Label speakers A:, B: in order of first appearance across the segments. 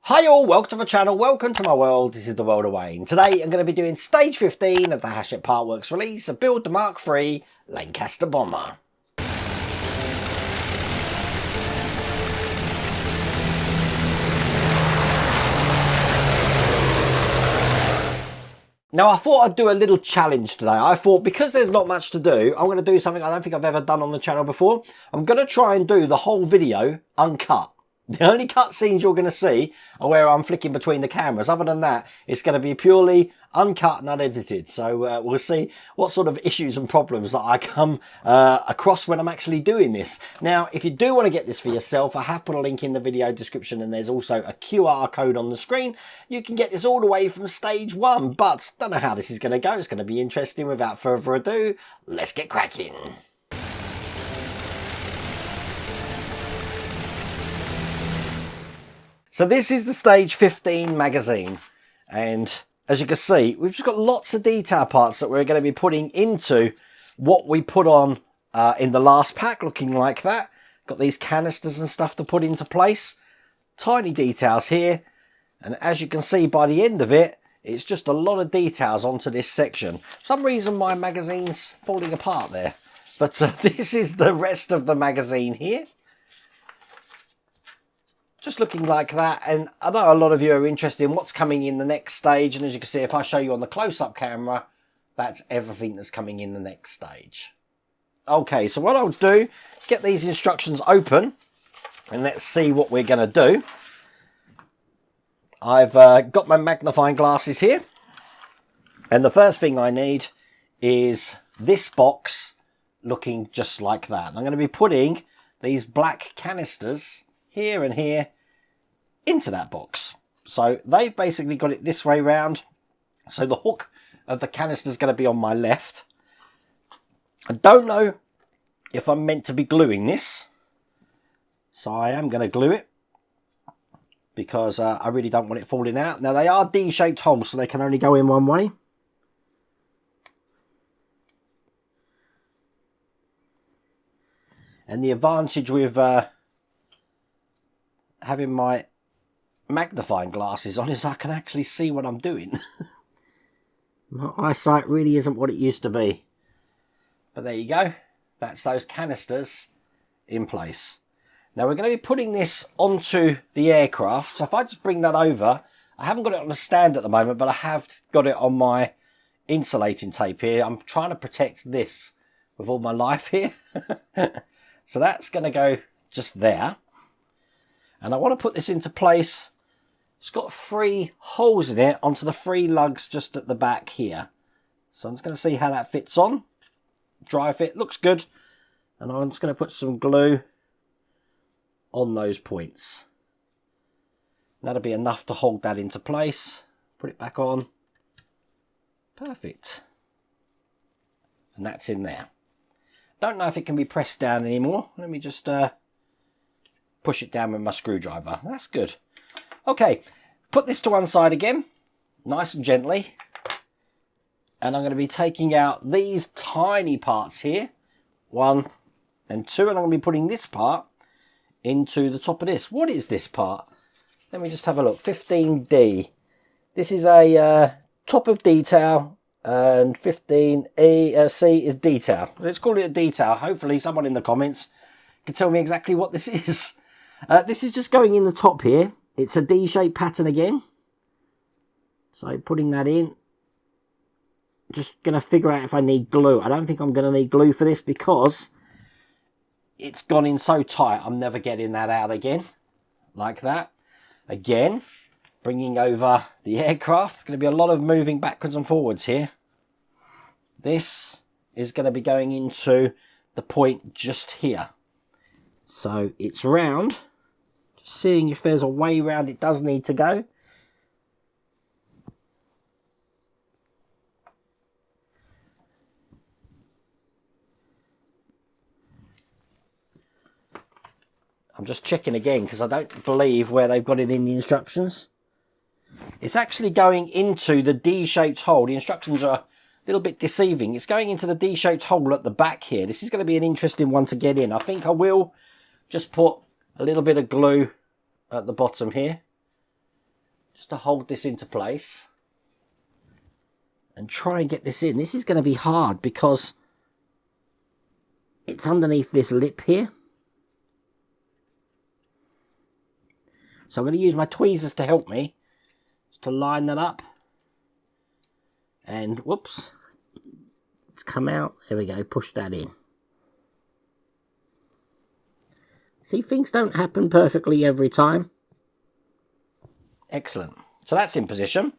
A: Hi all, welcome to my channel, welcome to my world. This is the world of Wayne. Today I'm going to be doing stage 15 of the Hachette Partworks release of Build the B.III Lancaster bomber. Now I thought I'd do a little challenge today. I thought because there's not much to do, I'm going to do something I don't think I've ever done on the channel before. I'm going to try and do the whole video uncut. The only cutscenes you're going to see are where I'm flicking between the cameras. Other than that, it's going to be purely uncut and unedited. So we'll see what sort of issues and problems that I come across when I'm actually doing this. Now, if you do want to get this for yourself, I have put a link in the video description and there's also a QR code on the screen. You can get this all the way from stage 1, but don't know how this is going to go. It's going to be interesting. Without further ado, let's get cracking. So this is the stage 15 magazine, and as you can see, we've just got lots of detail parts that we're going to be putting into what we put on in the last pack, looking like that. Got these canisters and stuff to put into place. Tiny details here, and as you can see by the end of it, it's just a lot of details onto this section. For some reason my magazine's falling apart there, but this is the rest of the magazine here. Just looking like that, and I know a lot of you are interested in what's coming in the next stage, and as you can see, if I show you on the close-up camera, that's everything that's coming in the next stage. Okay, so what I'll do, get these instructions open, and let's see what we're going to do. I've got my magnifying glasses here, and the first thing I need is this box looking just like that. I'm going to be putting these black canisters here and here into that box. So they've basically got it this way round. So the hook of the canister is going to be on my left. I don't know if I'm meant to be gluing this, so I am going to glue it because I really don't want it falling out. Now they are D-shaped holes, so they can only go in one way. And the advantage with having my magnifying glasses on is I can actually see what I'm doing. My eyesight really isn't what it used to be. But there you go. That's those canisters in place. Now we're going to be putting this onto the aircraft. So if I just bring that over, I haven't got it on a stand at the moment, but I have got it on my insulating tape here. I'm trying to protect this with all my life here. So that's going to go just there. And I want to put this into place. It's got 3 holes in it onto the 3 lugs just at the back here. So I'm just going to see how that fits on. Dry fit, looks good. And I'm just going to put some glue on those points. That'll be enough to hold that into place. Put it back on. Perfect. And that's in there. Don't know if it can be pressed down anymore. Let me just push it down with my screwdriver. That's good. Okay, put this to one side again, nice and gently. And I'm going to be taking out these tiny parts here, 1 and 2, and I'm going to be putting this part into the top of this. What is this part? Let me just have a look. 15D. This is a top of detail, and 15E C is detail. Let's call it a detail. Hopefully someone in the comments can tell me exactly what this is. This is just going in the top here. It's a D-shaped pattern again. So putting that in. Just going to figure out if I need glue. I don't think I'm going to need glue for this because it's gone in so tight. I'm never getting that out again. Like that. Again, bringing over the aircraft. There's going to be a lot of moving backwards and forwards here. This is going to be going into the point just here. So it's round. Just seeing if there's a way round it does need to go. I'm just checking again because I don't believe where they've got it in the instructions. It's actually going into the D-shaped hole. The instructions are a little bit deceiving. It's going into the D-shaped hole at the back here. This is going to be an interesting one to get in. I think I will just put a little bit of glue at the bottom here. just to hold this into place and try and get this in. This is going to be hard because it's underneath this lip here. So I'm going to use my tweezers to help me to line that up. And whoops, it's come out. There we go, push that in. See, things don't happen perfectly every time. Excellent. So that's in position.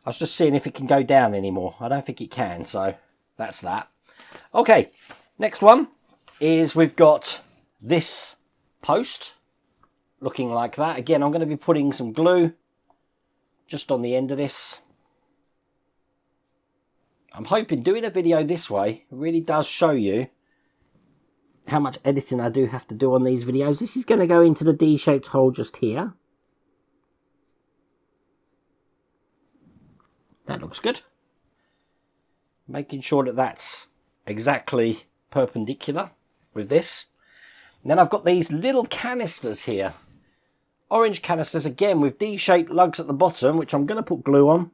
A: I was just seeing if it can go down anymore. I don't think it can, so that's that. Okay, next one is we've got this post looking like that. Again, I'm going to be putting some glue just on the end of this. I'm hoping doing a video this way really does show you how much editing I do have to do on these videos. This is going to go into the D-shaped hole just here. That looks good. Making sure that that's exactly perpendicular with this. And then I've got these little canisters here. Orange canisters again with D-shaped lugs at the bottom, which I'm going to put glue on.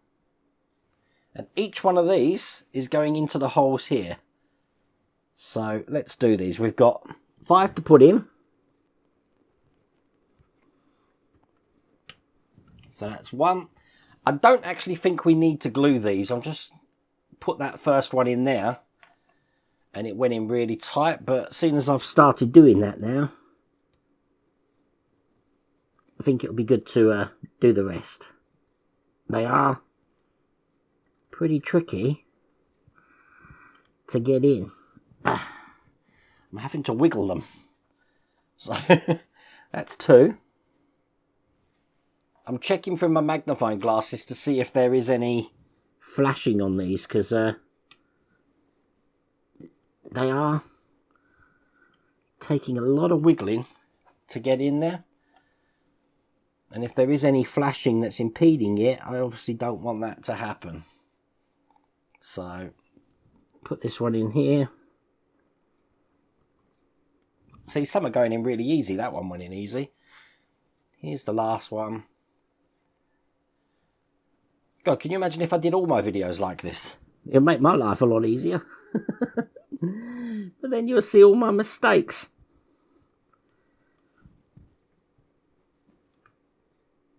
A: And each one of these is going into the holes here. So let's do these. We've got 5 to put in. So that's 1. I don't actually think we need to glue these. I'll just put that first one in there. And it went in really tight. But seeing as I've started doing that now, I think it'll be good to do the rest. They are pretty tricky to get in. I'm having to wiggle them. So that's 2. I'm checking through my magnifying glasses to see if there is any flashing on these, because they are taking a lot of wiggling to get in there. And if there is any flashing that's impeding it, I obviously don't want that to happen. So put this one in here. See, some are going in really easy. That one went in easy. Here's the last one. God, can you imagine if I did all my videos like this? It'd make my life a lot easier. But then you'll see all my mistakes.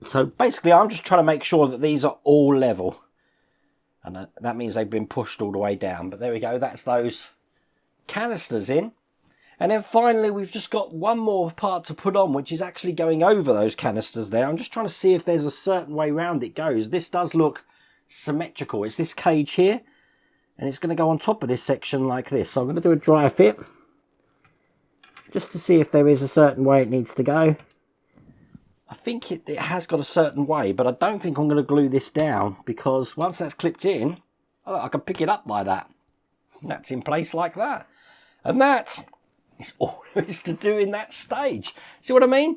A: So basically I'm just trying to make sure that these are all level. And that means they've been pushed all the way down. But there we go, that's those canisters in. And then finally we've just got one more part to put on, which is actually going over those canisters there. I'm just trying to see if there's a certain way round it goes. This does look symmetrical. It's this cage here, and it's going to go on top of this section like this. So I'm going to do a dry fit, just to see if there is a certain way it needs to go. I think it has got a certain way, but I don't think I'm going to glue this down, because once that's clipped in, I can pick it up by that. And that's in place like that. And that is all there is to do in that stage. See what I mean?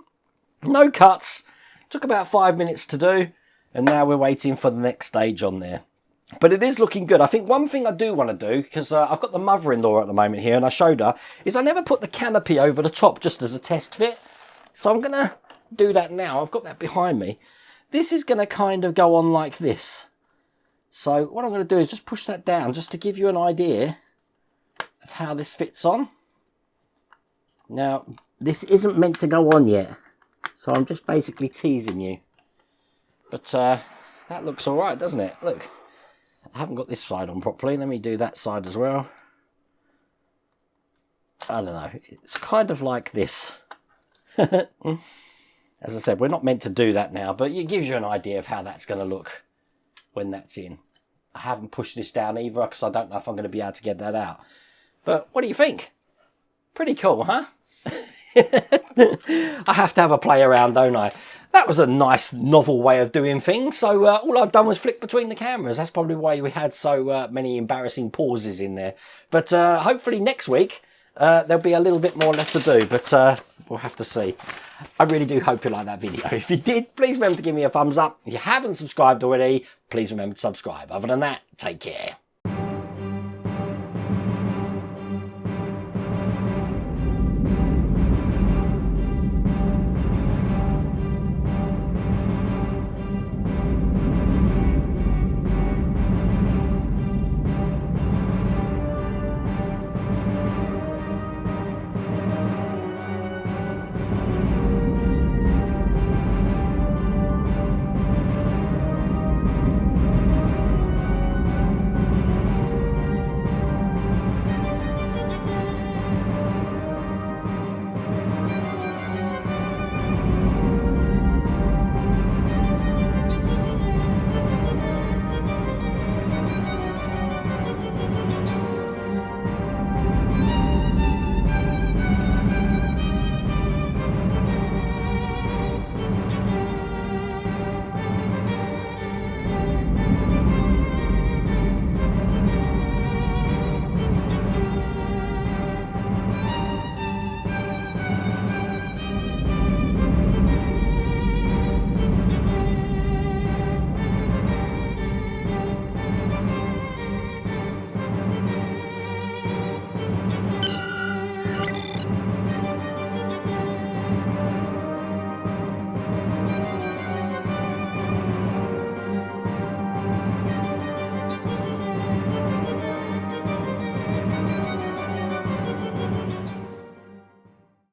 A: No cuts. Took about 5 minutes to do, and now we're waiting for the next stage on there. But it is looking good. I think one thing I do want to do, because I've got the mother-in-law at the moment here, and I showed her, is I never put the canopy over the top just as a test fit. So I'm going to do that now. I've got that behind me. This is going to kind of go on like this. So what I'm going to do is just push that down, just to give you an idea of how this fits on. Now, this isn't meant to go on yet, so I'm just basically teasing you. But that looks all right, doesn't it? Look, I haven't got this side on properly. Let me do that side as well. I don't know. It's kind of like this. As I said, we're not meant to do that now, but it gives you an idea of how that's going to look when that's in. I haven't pushed this down either, because I don't know if I'm going to be able to get that out. But what do you think? Pretty cool, huh? I have to have a play around, don't I? That was a nice novel way of doing things. So all I've done was flick between the cameras. That's probably why we had so many embarrassing pauses in there. But hopefully next week there'll be a little bit more left to do. But we'll have to see. I really do hope you like that video. If you did, please remember to give me a thumbs up. If you haven't subscribed already, please remember to subscribe. Other than that, take care.